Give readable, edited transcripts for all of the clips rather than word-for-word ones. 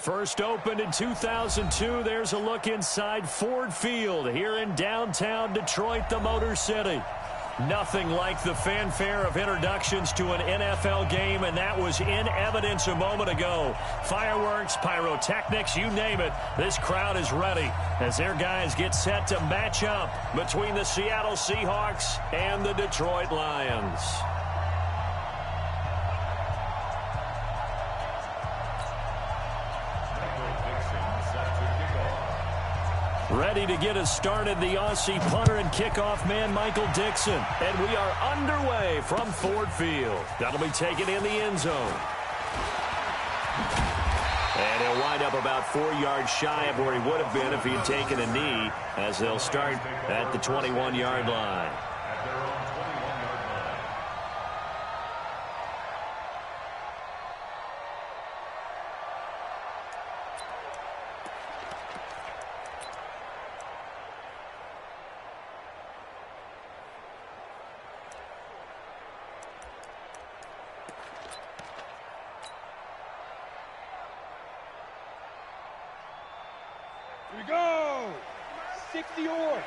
First opened in 2002. There's a look inside Ford Field here in downtown Detroit, the Motor City. Nothing like the fanfare of introductions to an NFL game, and that was in evidence a moment ago. Fireworks, pyrotechnics, you name it. This crowd is ready as their guys get set to match up between the Seattle Seahawks and the Detroit Lions. Ready to get us started, the Aussie punter and kickoff man, Michael Dixon. And we are underway from Ford Field. That'll be taken in the end zone. And he'll wind up about 4 yards shy of where he would have been if he had taken a knee, as they'll start at the 21-yard line. Here we go! 60-yard.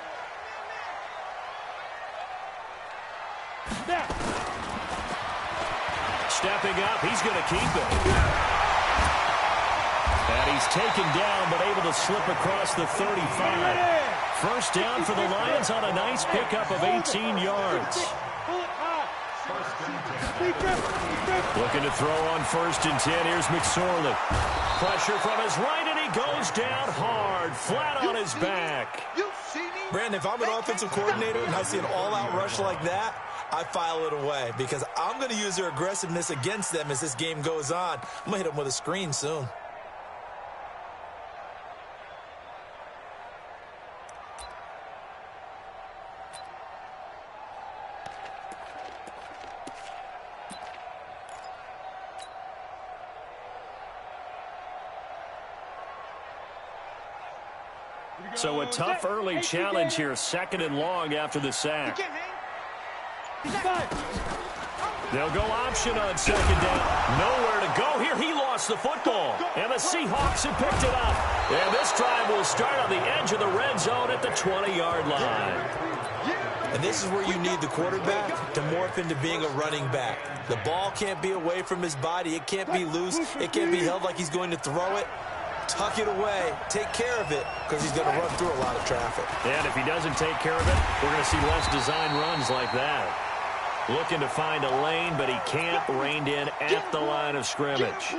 Snap. Stepping up, he's going to keep it. And he's taken down, but able to slip across the 35. First down for the Lions on a nice pickup of 18 yards. Looking to throw on 1st and 10. Here's McSorley. Pressure from his right, and he goes down hard, flat on his back. Brandon, if I'm an offensive coordinator and I see an all-out rush like that, I file it away because I'm going to use their aggressiveness against them as this game goes on. I'm going to hit them with a screen soon. So a tough early challenge here, 2nd and long after the sack. They'll go option on 2nd down. Nowhere to go here. He lost the football. And the Seahawks have picked it up. And this drive will start on the edge of the red zone at the 20-yard line. And this is where you need the quarterback to morph into being a running back. The ball can't be away from his body. It can't be loose. It can't be held like he's going to throw it. Tuck it away, take care of it, because he's going to run through a lot of traffic. And if he doesn't take care of it, we're going to see less design runs like that. Looking to find a lane, but he can't. Reined in at the line of scrimmage.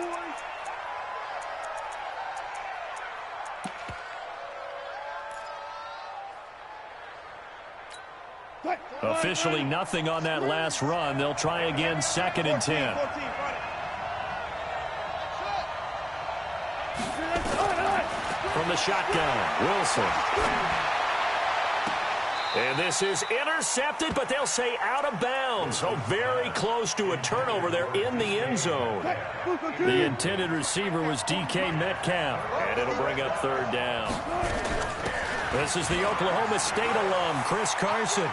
Officially nothing on that last run. They'll try again, 2nd and 10. From the shotgun, Wilson. And this is intercepted, but they'll say out of bounds. So very close to a turnover there in the end zone. The intended receiver was DK Metcalf, and it'll bring up 3rd down. This is the Oklahoma State alum, Chris Carson.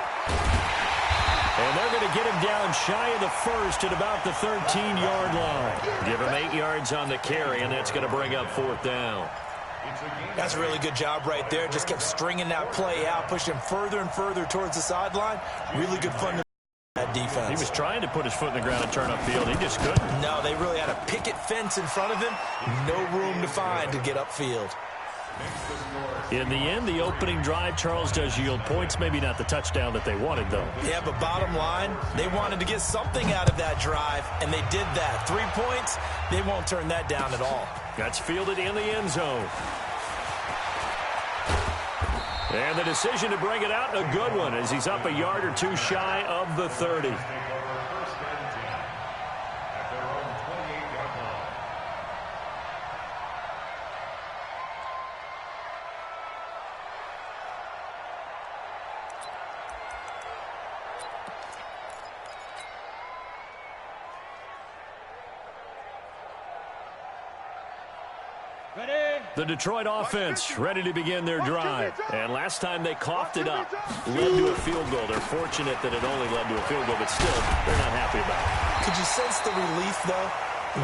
And they're going to get him down shy of the 1st at about the 13-yard line. Give him 8 yards on the carry, and that's going to bring up 4th down. That's a really good job right there. Just kept stringing that play out, pushing him further and further towards the sideline. Really good fun to that defense. He was trying to put his foot in the ground and turn upfield. He just couldn't. No, they really had a picket fence in front of him. No room to find to get upfield. In the end, the opening drive, Charles, does yield points. Maybe not the touchdown that they wanted, though. Yeah, but bottom line, they wanted to get something out of that drive, and they did that. 3 points, they won't turn that down at all. That's fielded in the end zone. And the decision to bring it out, a good one, as he's up a yard or two shy of the 30. The Detroit offense ready to begin their drive. And last time they coughed it up, led to a field goal. They're fortunate that it only led to a field goal, but still, they're not happy about it. Could you sense the relief, though?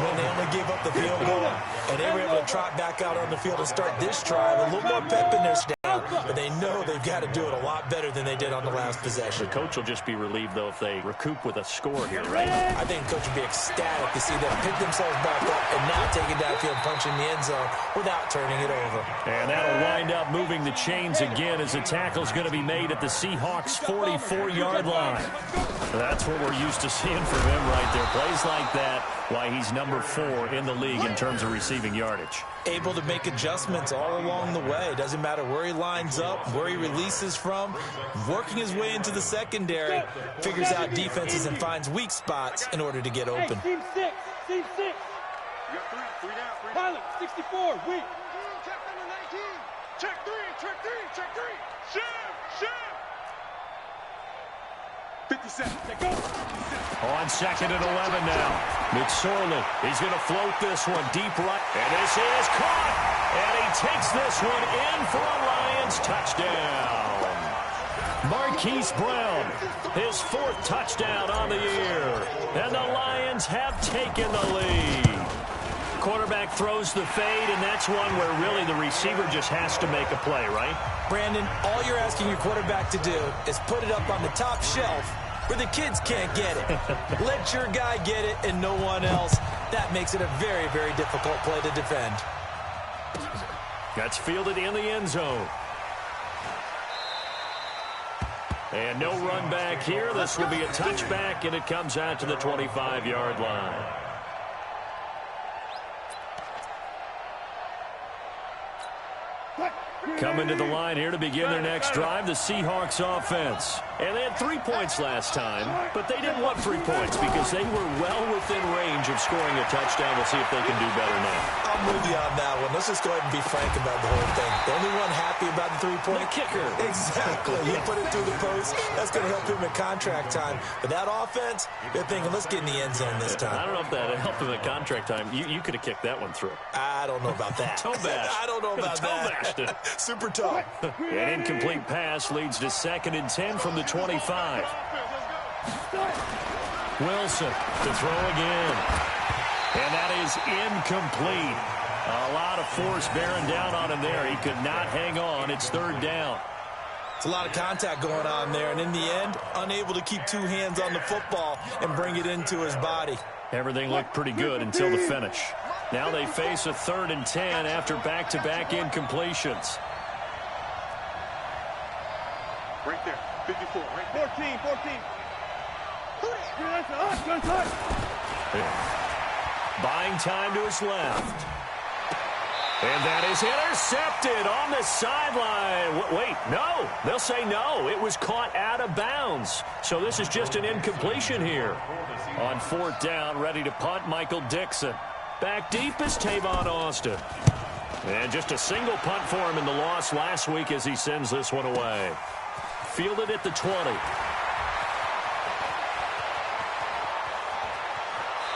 when they only gave up the field goal, and they were able to trot back out on the field and start this drive. A little more pep in their step, but they know they've got to do it a lot better than they did on the last possession. The coach will just be relieved, though, if they recoup with a score here, right? I think the coach would be ecstatic to see them pick themselves back up and now take it downfield, punch in the end zone without turning it over. And that'll wind up moving the chains again as the tackle's going to be made at the Seahawks' 44-yard line. That's what we're used to seeing from him right there. Plays like that, why he's number 4 in the league in terms of receiving yardage. Able to make adjustments all along the way. Doesn't matter where he lines up, where he releases from. Working his way into the secondary, figures out defenses and finds weak spots in order to get open. Team 6. Team 6. You got 3 down. Pilot, 64, weak. Check number 19. Check 3, check 3, check 3. Shim. 57. Take go. On 2nd and 11 now. McSorley, he's going to float this one deep right. And this is caught. And he takes this one in for a Lions touchdown. Marquise Brown, his 4th touchdown on the year. And the Lions have taken the lead. Quarterback throws the fade, and that's one where really the receiver just has to make a play, right? Brandon, all you're asking your quarterback to do is put it up on the top shelf where the kids can't get it. Let your guy get it and no one else. That makes it a very, very difficult play to defend. That's fielded in the end zone. And no run back here. This will be a touchback, and it comes out to the 25-yard line. Coming to the line here to begin their next drive, the Seahawks offense. And they had 3 points last time, but they didn't want 3 points because they were well within range of scoring a touchdown. We'll see if they can do better now. I'm with you on that one. Let's just go ahead and be frank about the whole thing. The only one happy about the 3-point kicker. Exactly. You put it through the post. That's going to help him at contract time. But that offense, they're thinking, let's get in the end zone this time. I don't know if that helped him at contract time. You could have kicked that one through. I don't know about that. Toe bash. I don't know about that. Bashed it. Super tough. An incomplete pass leads to 2nd and 10 from the 25. Wilson to throw again. And that is incomplete. A lot of force bearing down on him there. He could not hang on. It's 3rd down. It's a lot of contact going on there. And in the end, unable to keep 2 hands on the football and bring it into his body. Everything looked pretty good until the finish. Now they face a 3rd and 10 after back-to-back incompletions. Right there. 54. Right there. 14. Buying time to his left. And that is intercepted on the sideline. Wait, no. They'll say no. It was caught out of bounds. So this is just an incompletion here. On 4th down, ready to punt, Michael Dixon. Back deep is Tavon Austin. And just a single punt for him in the loss last week as he sends this one away. Fielded at the 20.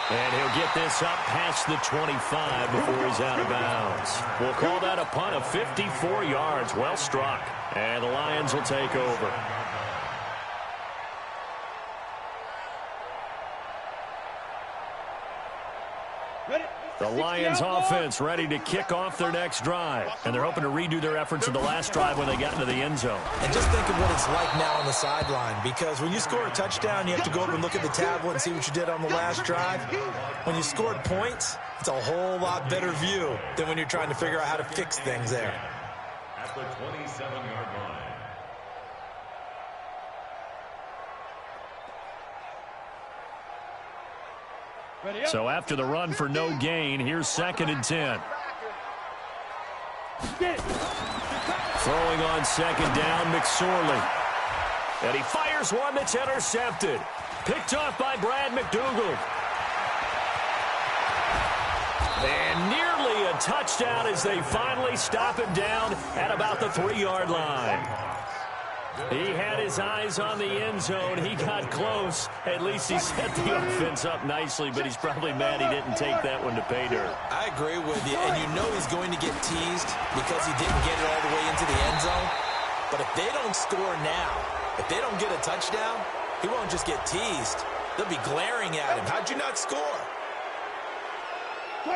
And he'll get this up past the 25 before he's out of bounds. We'll call that a punt of 54 yards. Well struck. And the Lions will take over. The Lions offense ready to kick off their next drive. And they're hoping to redo their efforts in the last drive when they got into the end zone. And just think of what it's like now on the sideline. Because when you score a touchdown, you have to go up and look at the tablet and see what you did on the last drive. When you scored points, it's a whole lot better view than when you're trying to figure out how to fix things there. At the 27-yard line. So after the run for no gain, here's 2nd and 10. Throwing on 2nd down, McSorley. And he fires one that's intercepted. Picked off by Brad McDougald. And nearly a touchdown as they finally stop him down at about the 3-yard line. He had his eyes on the end zone. He got close. At least he set the offense up nicely, but he's probably mad he didn't take that one to pay dirt. I agree with you, and you know he's going to get teased because he didn't get it all the way into the end zone. But if they don't score now, if they don't get a touchdown, he won't just get teased. They'll be glaring at him. How'd you not score?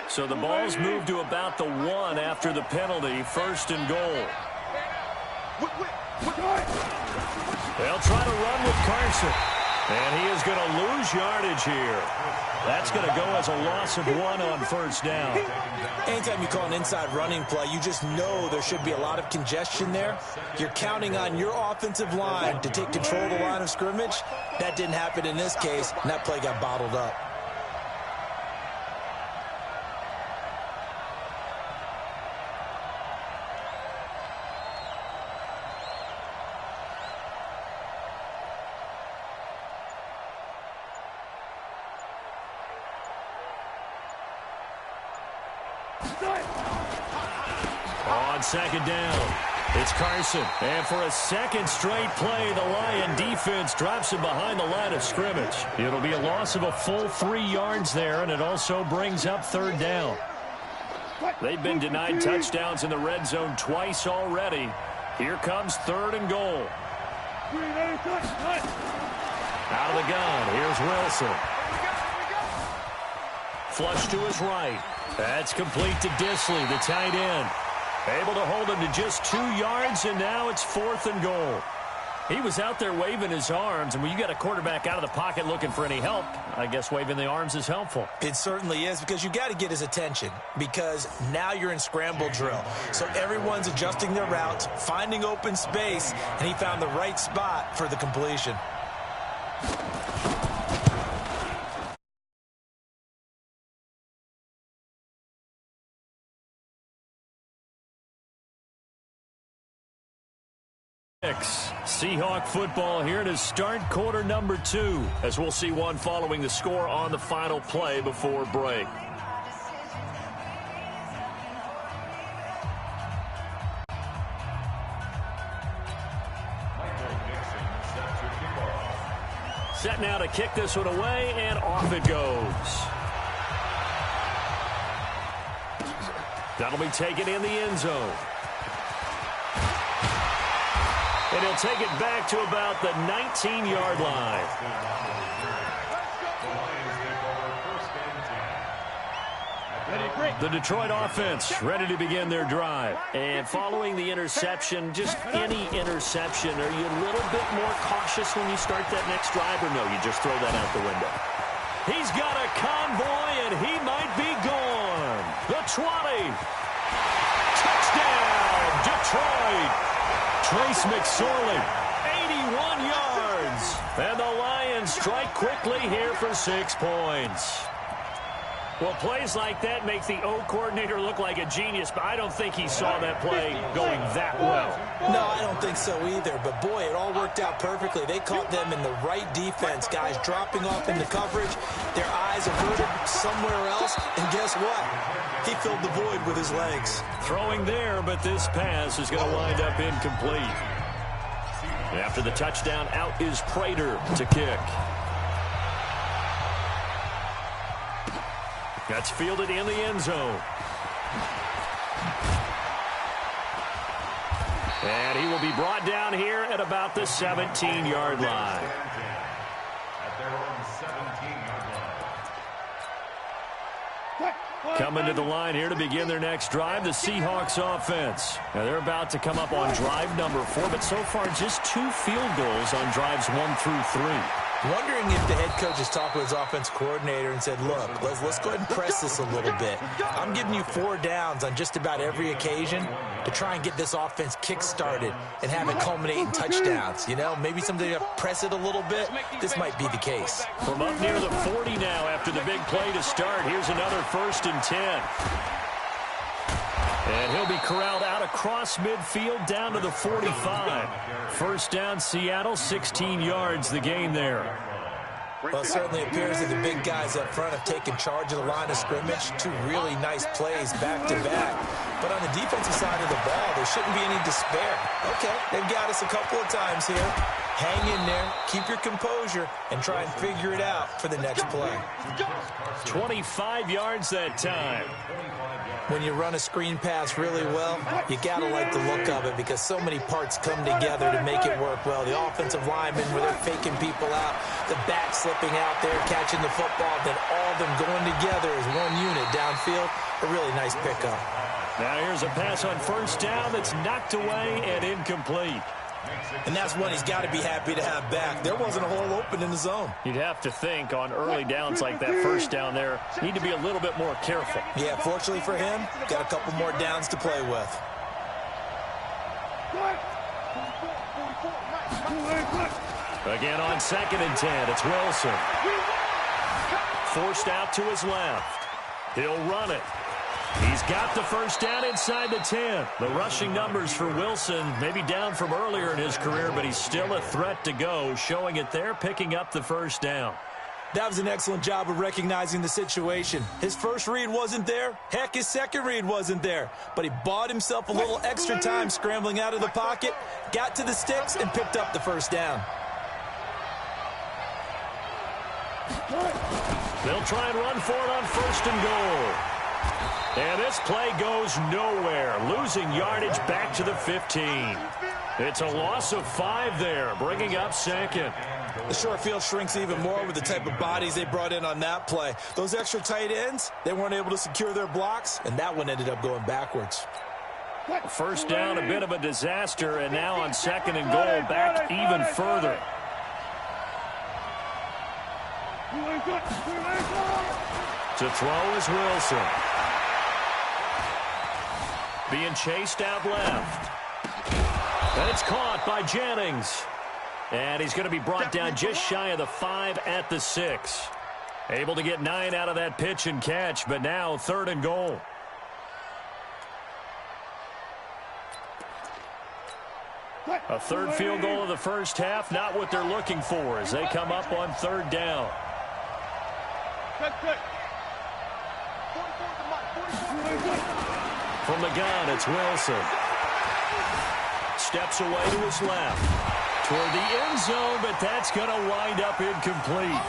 So the ball's moved to about the 1 after the penalty, 1st and goal. They'll try to run with Carson. And he is going to lose yardage here. That's going to go as a loss of 1 on 1st down. Anytime you call an inside running play, you just know there should be a lot of congestion there. You're counting on your offensive line to take control of the line of scrimmage. That didn't happen in this case, and that play got bottled up. On 2nd down, it's Carson. And for a second straight play, the Lion defense drops him behind the line of scrimmage. It'll be a loss of a full 3 yards there, and it also brings up 3rd down. They've been denied touchdowns in the red zone twice already. Here comes 3rd and goal. Out of the gun, here's Wilson. Flush to his right. That's complete to Disley, the tight end. Able to hold him to just 2 yards, and now it's 4th and goal. He was out there waving his arms, and when you got a quarterback out of the pocket looking for any help, I guess waving the arms is helpful. It certainly is, because you got to get his attention, because now you're in scramble drill. So everyone's adjusting their routes, finding open space, and he found the right spot for the completion. Seahawk football here to start quarter number 2, as we'll see one following the score on the final play before break. Set now to kick this one away, and off it goes. That'll be taken in the end zone. And he'll take it back to about the 19-yard line. The Detroit offense ready to begin their drive. And following the interception, just any interception, are you a little bit more cautious when you start that next drive, or no, you just throw that out the window? He's got a convoy, and he might be gone. The 20. Touchdown, Detroit. Trace McSorley, 81 yards. And the Lions strike quickly here for 6 points. Well, plays like that make the O coordinator look like a genius, but I don't think he saw that play going that well. No, I don't think so either. But, boy, it all worked out perfectly. They caught them in the right defense, guys dropping off into coverage, their eyes averted somewhere else, and guess what? He filled the void with his legs. Throwing there, but this pass is going to wind up incomplete. After the touchdown, out is Prater to kick. That's fielded in the end zone. And he will be brought down here at about the 17-yard line. At their own 17-yard line. Coming to the line here to begin their next drive, the Seahawks offense. Now they're about to come up on drive number 4, but so far just 2 field goals on drives 1 through 3. Wondering if the head coach has talked with his offense coordinator and said, look, let's go ahead and press this a little bit. I'm giving you 4 downs on just about every occasion to try and get this offense kick-started and have it culminate in touchdowns. You know, maybe someday you press it a little bit. This might be the case. From up near the 40 now after the big play to start, here's another 1st and 10. And he'll be corralled out across midfield down to the 45. 1st down, Seattle, 16 yards the gain there. Well, it certainly appears that the big guys up front have taken charge of the line of scrimmage. 2 really nice plays back-to-back. But on the defensive side of the ball, there shouldn't be any despair. Okay, they've got us a couple of times here. Hang in there, keep your composure, and try and figure it out for the next play. 25 yards that time. When you run a screen pass really well, you got to like the look of it because so many parts come together to make it work well. The offensive linemen where they're faking people out, the back slipping out there, catching the football, then all all of them going together as one unit downfield. A really nice pickup. Now here's a pass on first down that's knocked away and incomplete. And that's one he's got to be happy to have back. There wasn't a hole open in the zone. You'd have to think on early downs like that first down there, need to be a little bit more careful. Yeah, fortunately for him, got a couple more downs to play with. Again on 2nd and 10, it's Wilson. Forced out to his left. He'll run it. He's got the first down inside the 10. The rushing numbers for Wilson maybe down from earlier in his career, but he's still a threat to go, showing it there, picking up the first down. That was an excellent job of recognizing the situation. His first read wasn't there. Heck, his second read wasn't there. But he bought himself a little extra time scrambling out of the pocket, got to the sticks, and picked up the first down. They'll try and run for it on 1st and goal. And this play goes nowhere, losing yardage back to the 15. It's a loss of 5 there, bringing up 2nd. The short field shrinks even more with the type of bodies they brought in on that play. Those extra tight ends, they weren't able to secure their blocks, and that one ended up going backwards. First down, a bit of a disaster, and now on 2nd and goal, back even further. To throw is Wilson. Being chased out left. And it's caught by Jennings. And he's going to be brought down just shy of the 5 at the 6. Able to get 9 out of that pitch and catch, but now 3rd and goal. A third field goal of the first half, not what they're looking for as they come up on 3rd down. From the gun, it's Wilson. Steps away to his left. Toward the end zone, but that's going to wind up incomplete.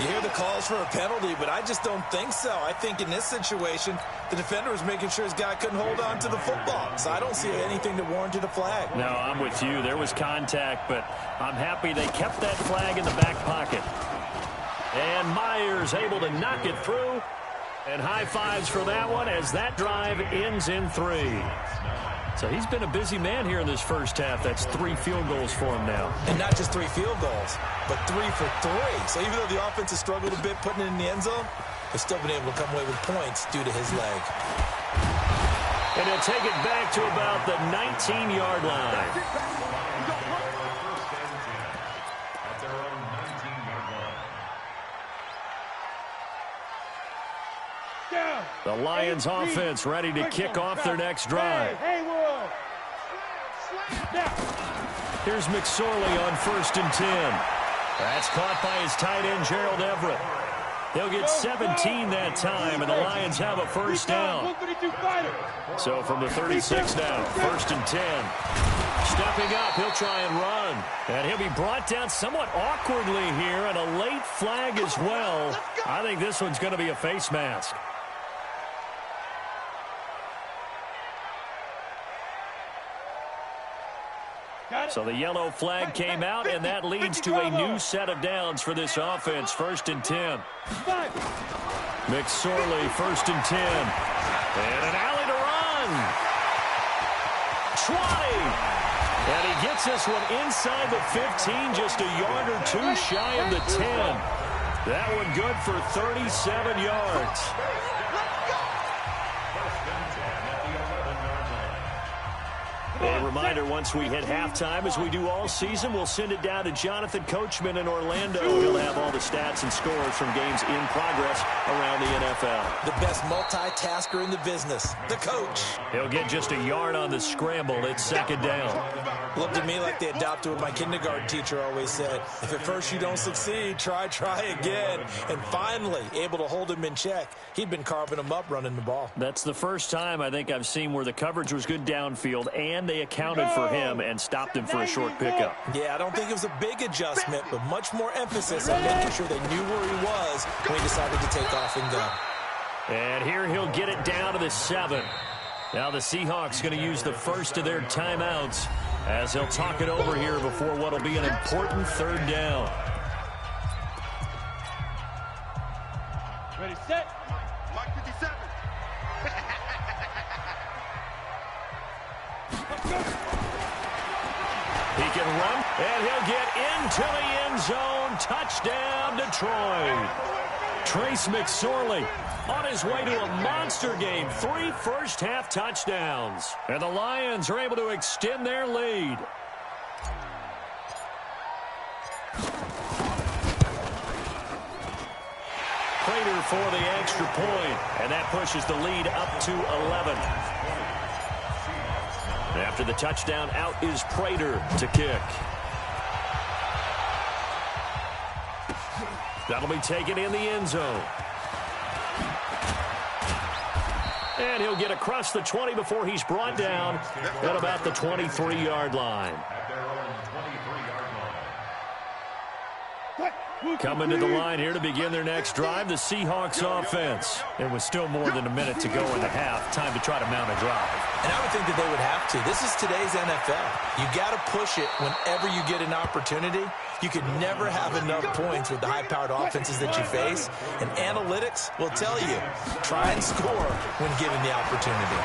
You hear the calls for a penalty, but I just don't think so. I think in this situation, the defender was making sure his guy couldn't hold on to the football. So I don't see anything that warranted a flag. No, I'm with you. There was contact, but I'm happy they kept that flag in the back pocket. And Myers able to knock it through. And high fives for that one as that drive ends in 3. So he's been a busy man here in this first half. That's 3 field goals for him now. And not just 3 field goals, but 3 for 3. So even though the offense has struggled a bit putting it in the end zone, they've still been able to come away with points due to his leg. And he'll take it back to about the 19-yard line. At their own 19-yard line. The Lions offense ready to kick off their next drive. Here's McSorley on 1st and 10. That's caught by his tight end, Gerald Everett. They'll get 17 that time, and the Lions have a first down. So from the 36 now, 1st and 10. Stepping up, he'll try and run. And he'll be brought down somewhat awkwardly here, and a late flag as well. I think this one's going to be a face mask. So the yellow flag came out, and that leads to a new set of downs for this offense. 1st and 10. McSorley, 1st and 10. And an alley to run. 20. And he gets this one inside the 15, just a yard or 2 shy of the 10. That one good for 37 yards. A reminder, once we hit halftime, as we do all season, we'll send it down to Jonathan Coachman in Orlando. He'll have all the stats and scores from games in progress around the NFL. The best multitasker in the business, the coach. He'll get just a yard on the scramble. It's 2nd down. Looked to me like they adopted what my kindergarten teacher always said. If at first you don't succeed, try again. And finally, able to hold him in check. He'd been carving him up running the ball. That's the first time I think I've seen where the coverage was good downfield, and they accounted for him and stopped him for a short pickup. Yeah, I don't think it was a big adjustment, but much more emphasis on making sure they knew where he was when he decided to take off and go. And here he'll get it down to the 7. Now the Seahawks going to use the first of their timeouts as they'll talk it over here before what will be an important 3rd down. He can run, and he'll get into the end zone. Touchdown, Detroit. Trace McSorley on his way to a monster game. 3 first-half touchdowns. And the Lions are able to extend their lead. Prater for the extra point, and that pushes the lead up to 11. After the touchdown, out is Prater to kick. That'll be taken in the end zone. And he'll get across the 20 before he's brought down at about the 23-yard line. Coming to the line here to begin their next drive, the Seahawks offense. It was still more than a minute to go in the half. Time to try to mount a drive. And I would think that they would have to. This is today's NFL. You got to push it whenever you get an opportunity. You could never have enough points with the high-powered offenses that you face. And analytics will tell you, try and score when given the opportunity.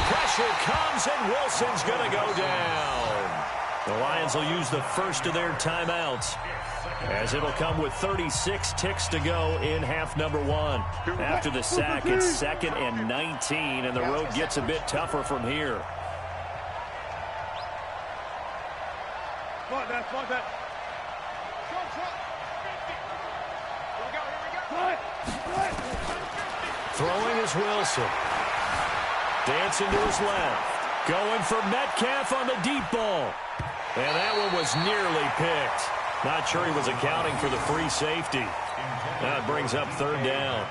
Pressure comes, and Wilson's going to go down. The Lions will use the first of their timeouts, as it'll come with 36 ticks to go in half number 1. After the sack, it's 2nd and 19, and the road gets a bit tougher from here. Throwing is Wilson. Dancing to his left. Going for Metcalf on the deep ball. And that one was nearly picked. Not sure he was accounting for the free safety. That brings up 3rd down.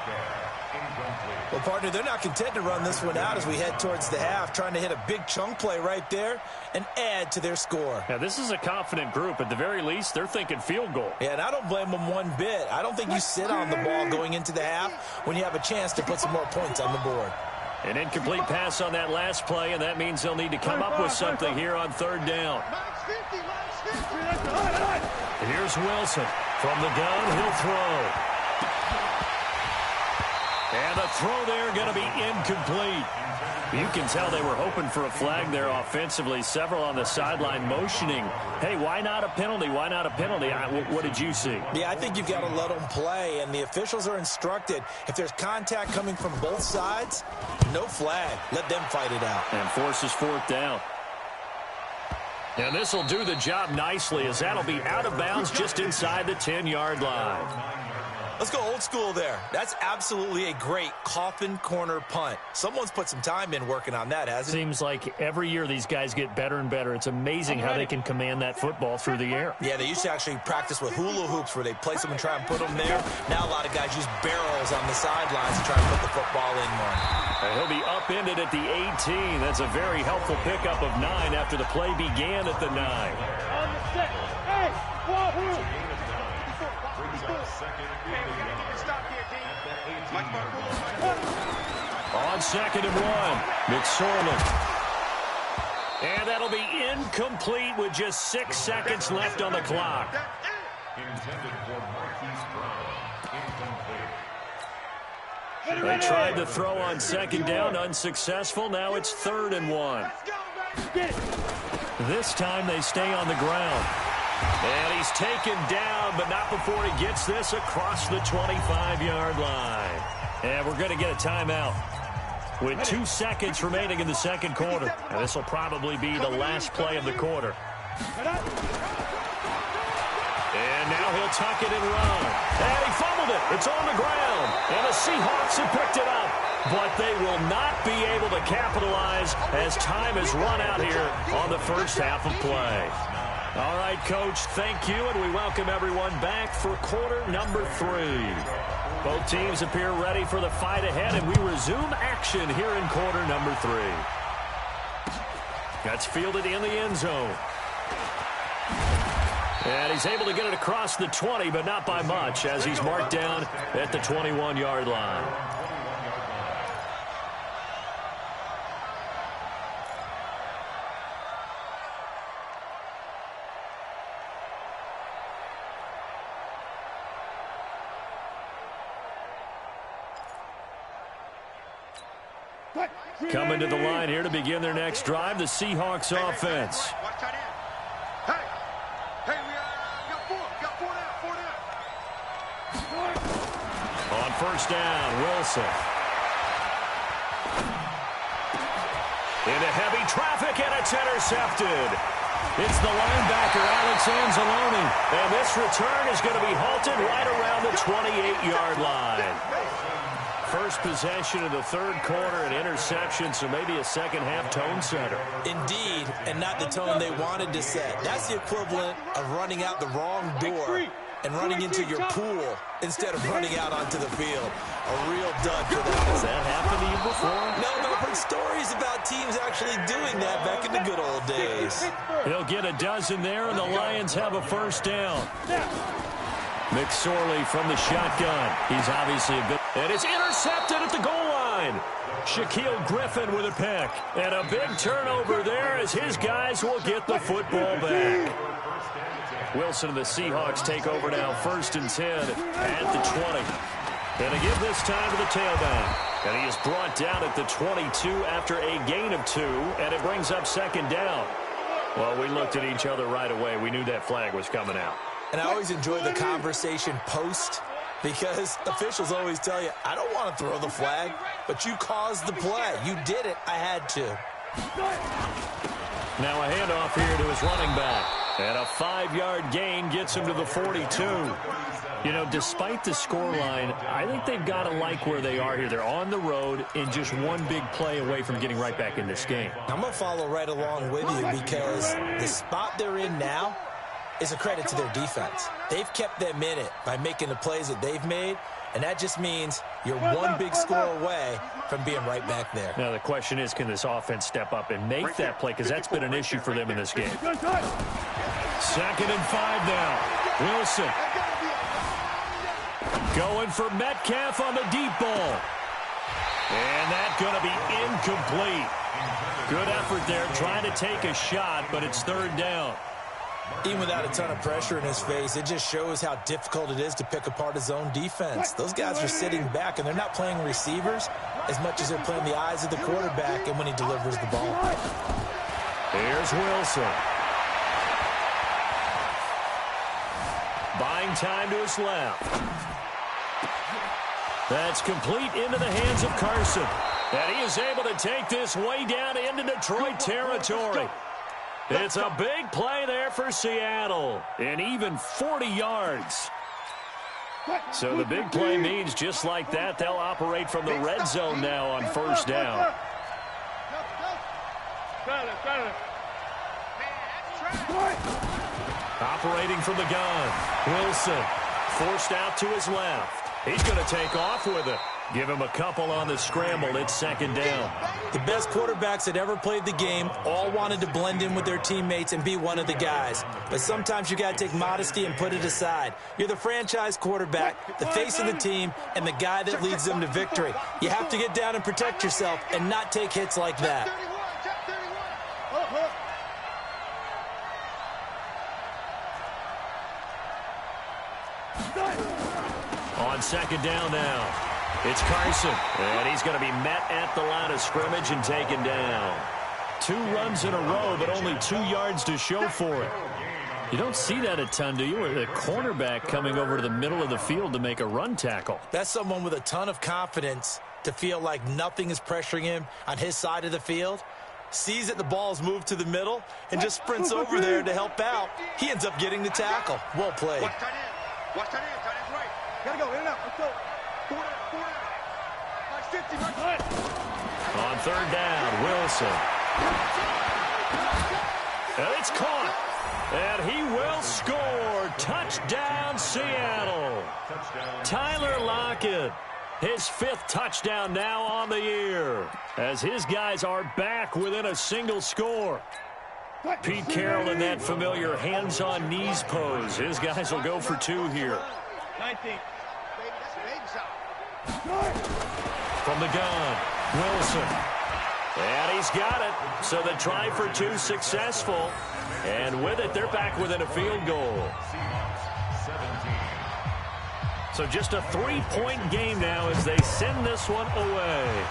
Well, partner, they're not content to run this one out as we head towards the half, trying to hit a big chunk play right there and add to their score. Now, this is a confident group. At the very least, they're thinking field goal. Yeah, and I don't blame them one bit. I don't think you sit on the ball going into the half when you have a chance to put some more points on the board. An incomplete pass on that last play, and that means they'll need to come up with something here on 3rd down. Here's Wilson. From the gun, he'll throw. And the throw there going to be incomplete. You can tell they were hoping for a flag there offensively. Several on the sideline motioning. Hey, why not a penalty? Why not a penalty? What did you see? Yeah, I think you've got to let them play, and the officials are instructed. If there's contact coming from both sides, no flag. Let them fight it out. And forces 4th down. And this will do the job nicely, as that'll be out of bounds just inside the 10-yard line. Let's go old school there. That's absolutely a great coffin corner punt. Someone's put some time in working on that, hasn't it? Seems like every year these guys get better and better. It's amazing how they can command that football through the air. Yeah, they used to actually practice with hula hoops where they place them and try and put them there. Now a lot of guys use barrels on the sidelines to try and put the football in more. And he'll be upended at the 18. That's a very helpful pickup of 9 after the play began at the 9. On the set. Hey, wahoo! On 2nd and 1, McSorley. And that'll be incomplete with just 6 seconds left on the clock. Intended for Marquise Brown. Incomplete. They tried to throw on 2nd down, unsuccessful. Now it's 3rd and 1. This time they stay on the ground. And he's taken down, but not before he gets this across the 25-yard line. And we're going to get a timeout with 2 seconds remaining in the 2nd quarter. And this will probably be the last play of the quarter. And now he'll tuck it and run. And he fumbled it. It's on the ground. And the Seahawks have picked it up. But they will not be able to capitalize as time has run out here on the first half of play. All right, Coach, thank you, and we welcome everyone back for quarter number 3. Both teams appear ready for the fight ahead, and we resume action here in quarter number 3. That's fielded in the end zone. And he's able to get it across the 20, but not by much, as he's marked down at the 21-yard line. Coming to the line here to begin their next drive, the Seahawks offense. Watch that in. Hey, we got four down. On first down, Wilson. Into heavy traffic, and it's intercepted. It's the linebacker, Alex Anzalone. And this return is going to be halted right around the 28-yard line. First possession of the third quarter, an interception, so maybe a second-half tone setter. Indeed, and not the tone they wanted to set. That's the equivalent of running out the wrong door and running into your pool instead of running out onto the field. A real dud for that. Has that happened to you before? No, I've heard stories about teams actually doing that back in the good old days. He'll get a dozen there, and the Lions have a first down. McSorley from the shotgun. He's obviously a bit... And it's intercepted at the goal line. Shaquille Griffin with a pick. And a big turnover there as his guys will get the football back. Wilson and the Seahawks take over now, 1st and 10 at the 20. And they give this time to the tailback. And he is brought down at the 22 after a gain of 2, and it brings up 2nd down. Well, we looked at each other right away. We knew that flag was coming out. And I always enjoy the conversation post, because officials always tell you, I don't want to throw the flag, but you caused the play. You did it. I had to. Now a handoff here to his running back. And a 5-yard gain gets him to the 42. You know, despite the scoreline, I think they've got to like where they are here. They're on the road and just one big play away from getting right back in this game. I'm going to follow right along with you, because the spot they're in now is a credit to their defense. They've kept them in it by making the plays that they've made, and that just means you're one big score away from being right back there. Now the question is, can this offense step up and make that play, because that's been an issue for them in this game. 2nd and 5 now. Wilson going for Metcalf on the deep ball. And that's going to be incomplete. Good effort there, trying to take a shot, but it's 3rd down. Even without a ton of pressure in his face, it just shows how difficult it is to pick apart his own defense. Those guys are sitting back, and they're not playing receivers as much as they're playing the eyes of the quarterback and when he delivers the ball. Here's Wilson. Buying time to his left. That's complete into the hands of Carson. And he is able to take this way down into Detroit territory. It's a big play there for Seattle, and even 40 yards. So the big play means just like that, they'll operate from the red zone now on 1st down. Operating from the gun, Wilson forced out to his left. He's going to take off with it. Give him a couple on the scramble. It's 2nd down. The best quarterbacks that ever played the game all wanted to blend in with their teammates and be one of the guys. But sometimes you got to take modesty and put it aside. You're the franchise quarterback, the face of the team, and the guy that leads them to victory. You have to get down and protect yourself and not take hits like that. On 2nd down now, it's Carson, and he's going to be met at the line of scrimmage and taken down. 2 runs in a row, but only 2 yards to show for it. You don't see that a ton, do you? Or the cornerback coming over to the middle of the field to make a run tackle. That's someone with a ton of confidence to feel like nothing is pressuring him on his side of the field. Sees that the ball's moved to the middle and just sprints over there to help out. He ends up getting the tackle. Well played. Watch that in. Watch that in. Tight end's right. Gotta go. In and out. Let's go. 4 down. 4 down. 50. On 3rd down, Wilson. And it's caught. And he will score. Touchdown, Seattle. Tyler Lockett. His 5th touchdown now on the year, as his guys are back within a single score. Pete Carroll in that familiar hands-on knees pose. His guys will go for 2 here. 19. From the gun, Wilson. And he's got it. So the try for 2 successful. And with it, they're back within a field goal. So just a 3-point game now as they send this one away.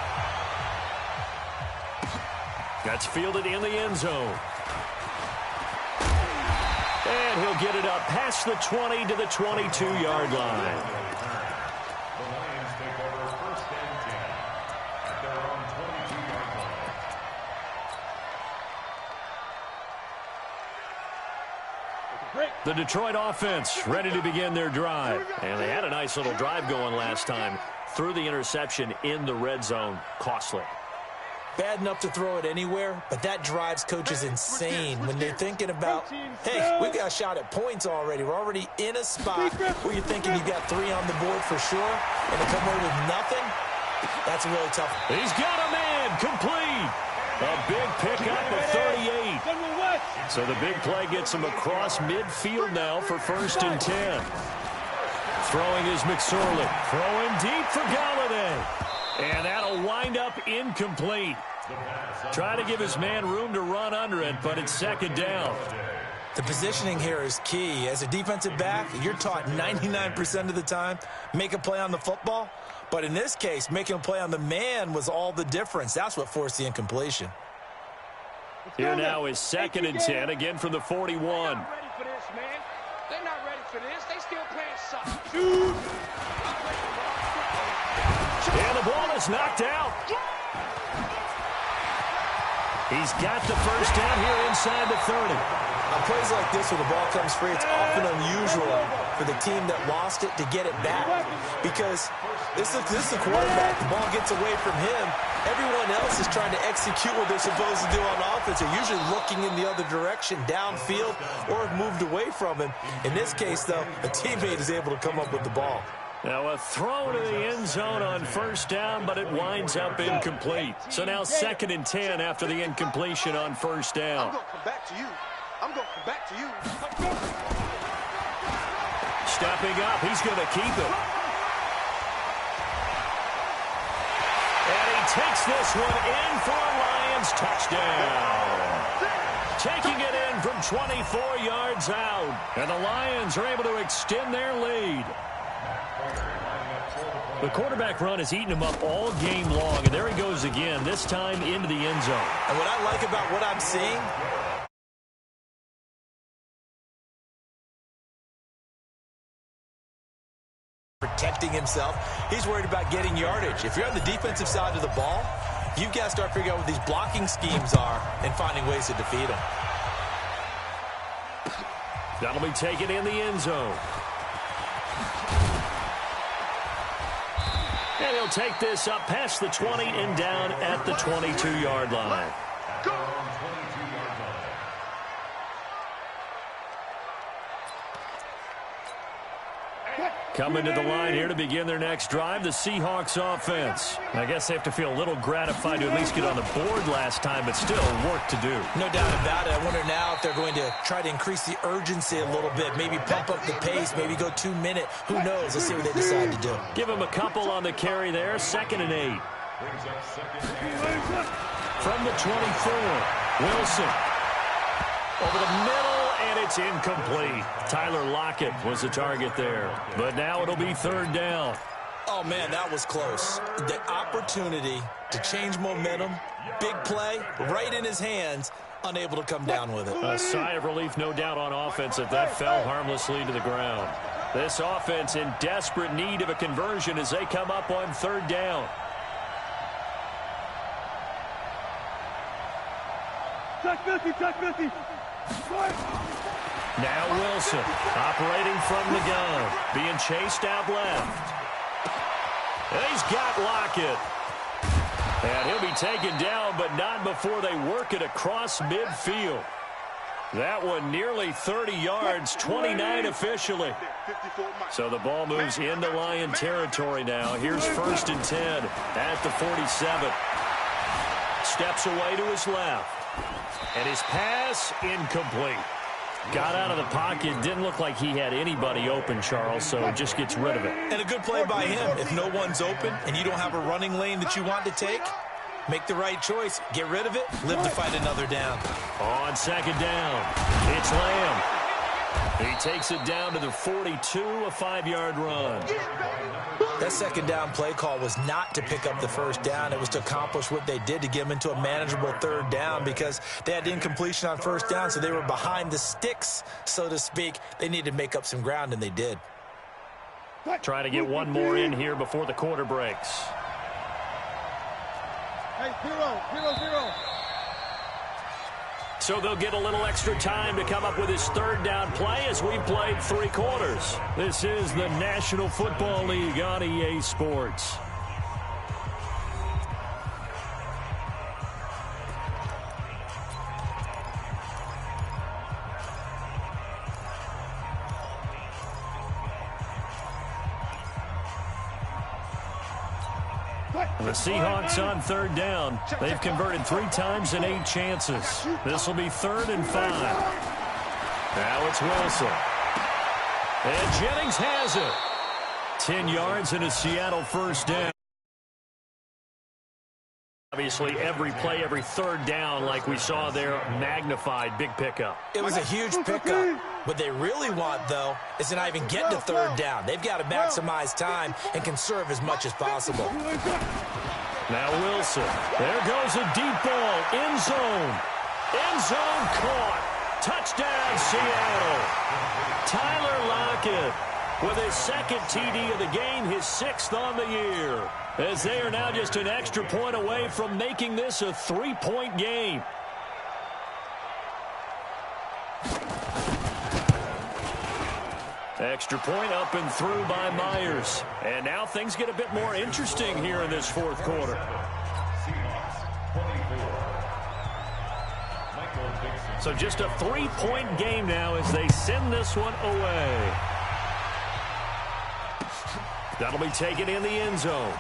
That's fielded in the end zone. And he'll get it up past the 20 to the 22-yard line. The Lions take over 1st and 10 at their own 22-yard line. The Detroit offense ready to begin their drive. And they had a nice little drive going last time. Threw the interception in the red zone. Costly. Bad enough to throw it anywhere, but that drives coaches insane when they're thinking about, hey, we've got a shot at points already. We're already in a spot where you're thinking you've got 3 on the board for sure, and to come away with nothing, that's really tough. He's got a man complete. A big pickup of 38. So the big play gets him across midfield now for 1st and 10. Throwing is McSorley. Throwing deep for Galladay. And that'll wind up incomplete. Try to give his man room to run under it, but it's 2nd down. The positioning here is key. As a defensive back, you're taught 99% of the time, make a play on the football. But in this case, making a play on the man was all the difference. That's what forced the incompletion. Here now is 2nd and 10, again from the 41. They're not ready for this, man. They're not ready for this. They still playing soft. And the ball is knocked out. He's got the 1st down here inside the 30. On plays like this where the ball comes free, it's often unusual for the team that lost it to get it back. Because this is the quarterback. The ball gets away from him. Everyone else is trying to execute what they're supposed to do on offense. They're usually looking in the other direction, downfield, or have moved away from him. In this case, though, a teammate is able to come up with the ball. Now a throw to the end zone on 1st down, but it winds up incomplete. So now 2nd and 10 after the incompletion on 1st down. I'm going to come back to you. I'm going to come back to you. Stepping up, he's going to keep it. And he takes this one in for a Lions touchdown. Taking it in from 24 yards out. And the Lions are able to extend their lead. The quarterback run has eaten him up all game long, and there he goes again, this time into the end zone. And what I like about what I'm seeing, protecting himself, he's worried about getting yardage. If you're on the defensive side of the ball, you've got to start figuring out what these blocking schemes are and finding ways to defeat them. That'll be taken in the end zone. And he'll take this up past the 20 and down at the 22-yard line. Coming to the line here to begin their next drive, the Seahawks offense. I guess they have to feel a little gratified to at least get on the board last time, but still work to do. No doubt about it. I wonder now if they're going to try to increase the urgency a little bit, maybe pump up the pace, maybe go 2-minute. Who knows? Let's see what they decide to do. Give them a couple on the carry there, 2nd and 8. From the 24, Wilson. Over the middle, and it's incomplete. Tyler Lockett was the target there. But now it'll be 3rd down. Oh, man, that was close. The opportunity to change momentum, big play, right in his hands, unable to come down with it. A sigh of relief, no doubt, on offense if that fell harmlessly to the ground. This offense in desperate need of a conversion as they come up on 3rd down. Check 50. Now Wilson operating from the gun, being chased out left. He's got Lockett. And he'll be taken down, but not before they work it across midfield. That one nearly 30 yards, 29 officially. So the ball moves into Lion territory now. Here's 1st and 10 at the 47. Steps away to his left. And his pass incomplete. Got out of the pocket. Didn't look like he had anybody open, Charles, so just gets rid of it. And a good play by him. If no one's open and you don't have a running lane that you want to take, make the right choice. Get rid of it. Live to fight another down. On 2nd down, it's Lamb. He takes it down to the 42, a 5-yard run. That second down play call was not to pick up the first down. It was to accomplish what they did, to get them into a manageable third down, because they had incompletion on first down, so they were behind the sticks, so to speak. They needed to make up some ground, and they did. Trying to get one more in here before the quarter breaks. Hey, 0-0-0. So they'll get a little extra time to come up with his third down play as we played 3 quarters. This is the National Football League on EA Sports. The Seahawks on third down. They've converted 3 times in 8 chances. This will be 3rd and 5. Now it's Wilson. And Jennings has it. 10 yards and a Seattle first down. Obviously, every play, every third down, like we saw there, magnified, big pickup. It was a huge pickup. What they really want, though, is to not even get to third down. They've got to maximize time and conserve as much as possible. Now Wilson. There goes a deep ball. End zone. End zone caught. Touchdown, Seattle. Tyler Lockett with his 2nd TD of the game, his 6th on the year, as they are now just an extra point away from making this a 3-point game. Extra point up and through by Myers. And now things get a bit more interesting here in this 4th quarter. So just a 3-point game now as they send this one away. That'll be taken in the end zone.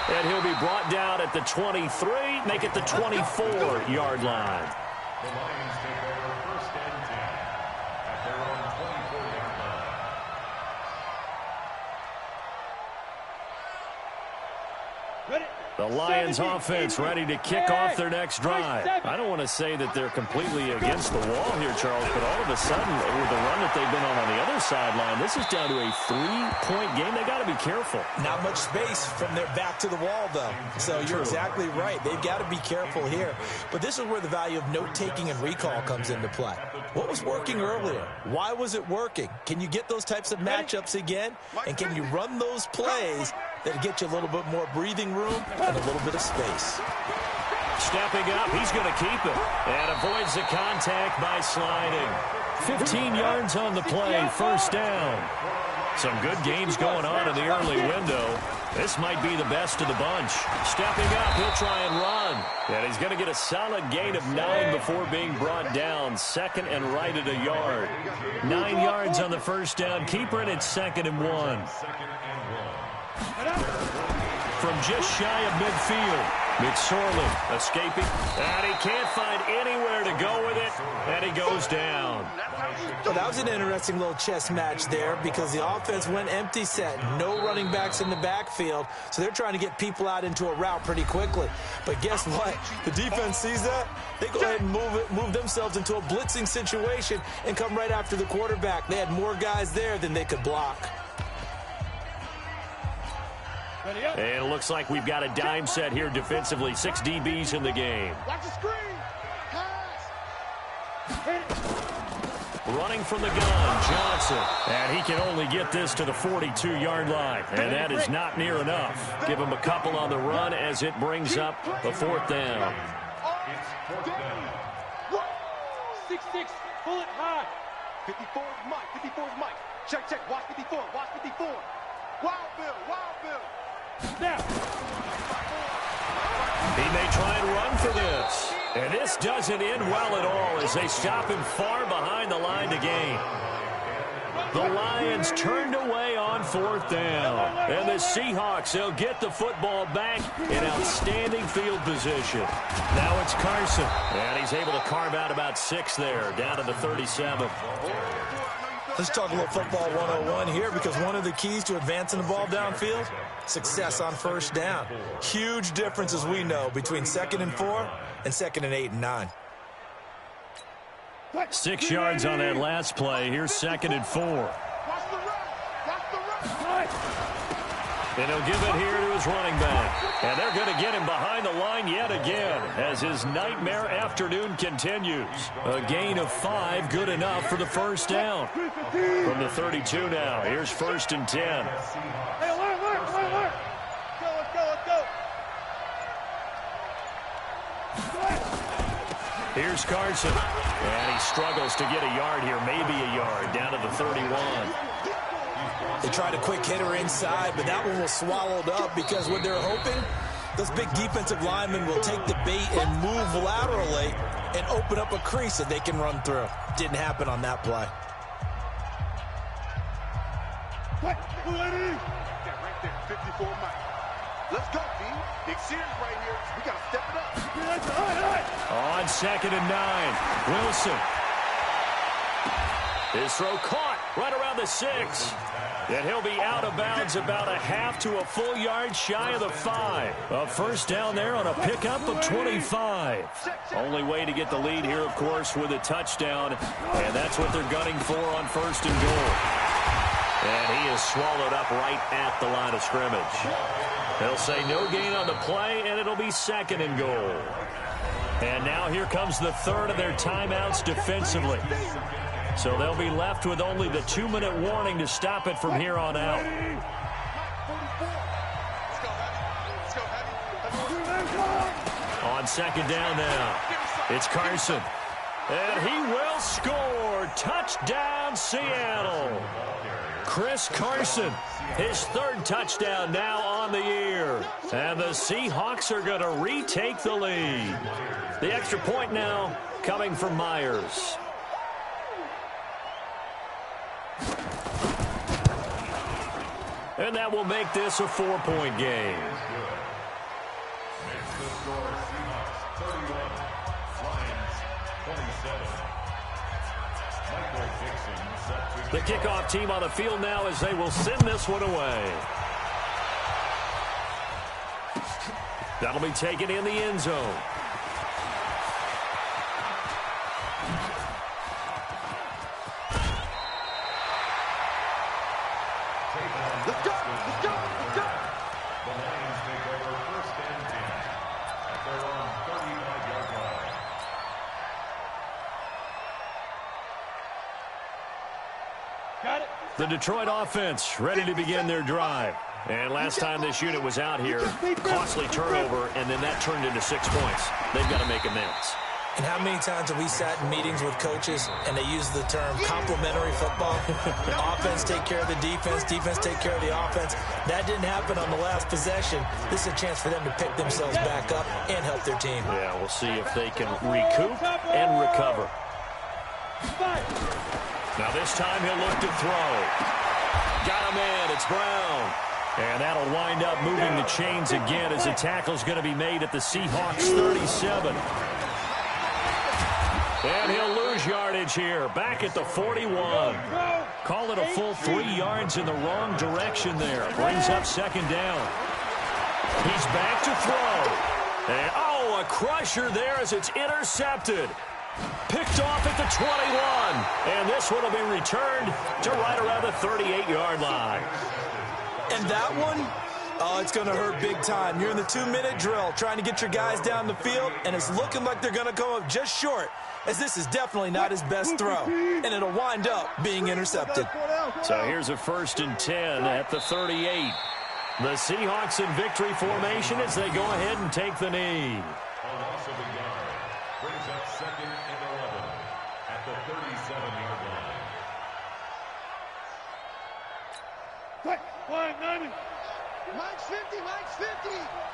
And he'll be brought down at the 23, make it the 24-yard line. The Lions take over 1st and 10 at their own 24-yard line. Ready? The Lions offense ready to kick off their next drive. I don't want to say that they're completely against the wall here, Charles, but all of a sudden, with the run that they've been on the other sideline, this is down to a 3-point game. They got to be careful. Not much space from their back to the wall, though. So you're exactly right. They've got to be careful here. But this is where the value of note-taking and recall comes into play. What was working earlier? Why was it working? Can you get those types of matchups again? And can you run those plays that get you a little bit more breathing room and a little bit of space? Stepping up, he's going to keep it. And avoids the contact by sliding. 15 yards on the play, 1st down. Some good games going on in the early window. This might be the best of the bunch. Stepping up, he'll try and run. And he's going to get a solid gain of 9 before being brought down. 2nd and right at a yard. 9 yards on the 1st down. Keeper it at 2nd and 1. From just shy of midfield, McSorley escaping, and he can't find anywhere to go with it, and he goes down. Well, that was an interesting little chess match there because the offense went empty set. No running backs in the backfield, so they're trying to get people out into a route pretty quickly. But guess what? The defense sees that. They go ahead and move themselves into a blitzing situation and come right after the quarterback. They had more guys there than they could block. And it looks like we've got a dime set here defensively. 6 DBs in the game. Watch the screen. Pass. Running from the gun, Johnson. And he can only get this to the 42-yard line. And that is not near enough. Give him a couple on the run as it brings up the 4th down. It's 4th down. 6-6, pull it high. 54 is Mike. 54 is Mike. Check, check. Watch 54. Watch 54. Wild Bill. Wild Bill. Now. He may try and run for this. And this doesn't end well at all as they stop him far behind the line to gain. The Lions turned away on 4th down. And the Seahawks, they'll get the football back in outstanding field position. Now it's Carson. And he's able to carve out about 6 there, down to the 37. Let's talk a little football 101 here because one of the keys to advancing the ball downfield, success on 1st down. Huge difference, as we know, between 2nd and 4 and 2nd and 8 and 9. 6 yards on that last play. Here's 2nd and 4. Watch the run. Watch the run. And he'll give it here to his running back. And they're going to get him behind the line yet again as his nightmare afternoon continues. A gain of 5, good enough for the first down. From the 32 now, here's 1st and 10. Hey, alert. Let's go. Here's Carson. And he struggles to get a yard here, maybe a yard, down to the 31. They tried a quick hitter inside, but that one was swallowed up because what they're hoping, those big defensive linemen will take the bait and move laterally and open up a crease that they can run through. Didn't happen on that play. That right there, 54 Mike. Let's go, B. Big series right here. We got to step it up. On 2nd and 9, Wilson. His throw caught right around the 6. And he'll be out of bounds about a half to a full yard shy of the 5. A first down there on a pickup of 25. Only way to get the lead here, of course, with a touchdown. And that's what they're gunning for on 1st and goal. And he is swallowed up right at the line of scrimmage. They'll say no gain on the play, and it'll be 2nd and goal. And now here comes the 3rd of their timeouts defensively. So they'll be left with only the 2-minute warning to stop it from here on out. On 2nd down now, it's Carson. And he will score. Touchdown, Seattle. Chris Carson, his 3rd touchdown now on the year. And the Seahawks are going to retake the lead. The extra point now coming from Myers. And that will make this a 4-point game. Makes the score Seahawks 31, Lions 27. Michael Dixon set to The kickoff team on the field now as they will send this one away. That'll be taken in the end zone. Let's go. The Lions take over 1st and 10 at their own 35-yard line. Got it. The Detroit offense ready to begin their drive. And last time this unit was out here, costly turnover, and then that turned into 6 points. They've got to make amends. And how many times have we sat in meetings with coaches and they use the term complementary football? Offense take care of the defense, defense take care of the offense. That didn't happen on the last possession. This is a chance for them to pick themselves back up and help their team. Yeah, we'll see if they can recoup and recover. Now this time he'll look to throw. Got him in. It's Brown. And that'll wind up moving the chains again as the tackle's going to be made at the Seahawks 37. And he'll lose yardage here, back at the 41. Call it a full 3 yards in the wrong direction there. Brings up 2nd down. He's back to throw. And, oh, a crusher there as it's intercepted. Picked off at the 21. And this one will be returned to right around the 38-yard line. And that one, oh, it's going to hurt big time. You're in the 2-minute drill trying to get your guys down the field, and it's looking like they're going to come up just short, as this is definitely not his best throw, and it'll wind up being intercepted. So here's a 1st and 10 at the 38. The Seahawks in victory formation as they go ahead and take the knee. A loss of a yard brings up 2nd and 11 at the 37-yard line. Mike's 50.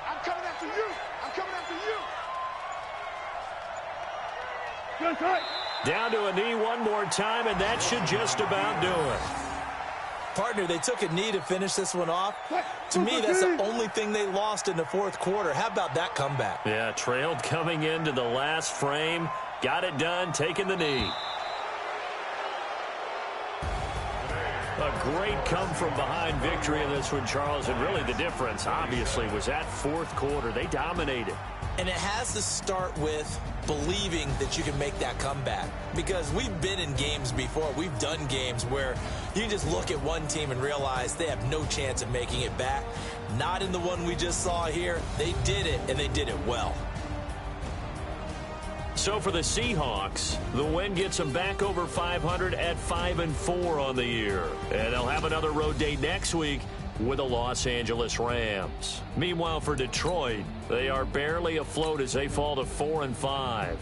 I'm coming after you. Down to a knee one more time, and that should just about do it. Partner, they took a knee to finish this one off. To me, that's the only thing they lost in the 4th quarter. How about that comeback? Yeah, trailed coming into the last frame. Got it done, taking the knee. A great come-from-behind victory in this one, Charles. And really the difference, obviously, was that fourth quarter. They dominated. And it has to start with believing that you can make that comeback. Because we've been in games before. We've done games where you just look at one team and realize they have no chance of making it back. Not in the one we just saw here. They did it, and they did it well. So for the Seahawks, the win gets them back over 500 at 5-4 on the year. And they'll have another road date next week with the Los Angeles Rams. Meanwhile, for Detroit, they are barely afloat as they fall to 4-5.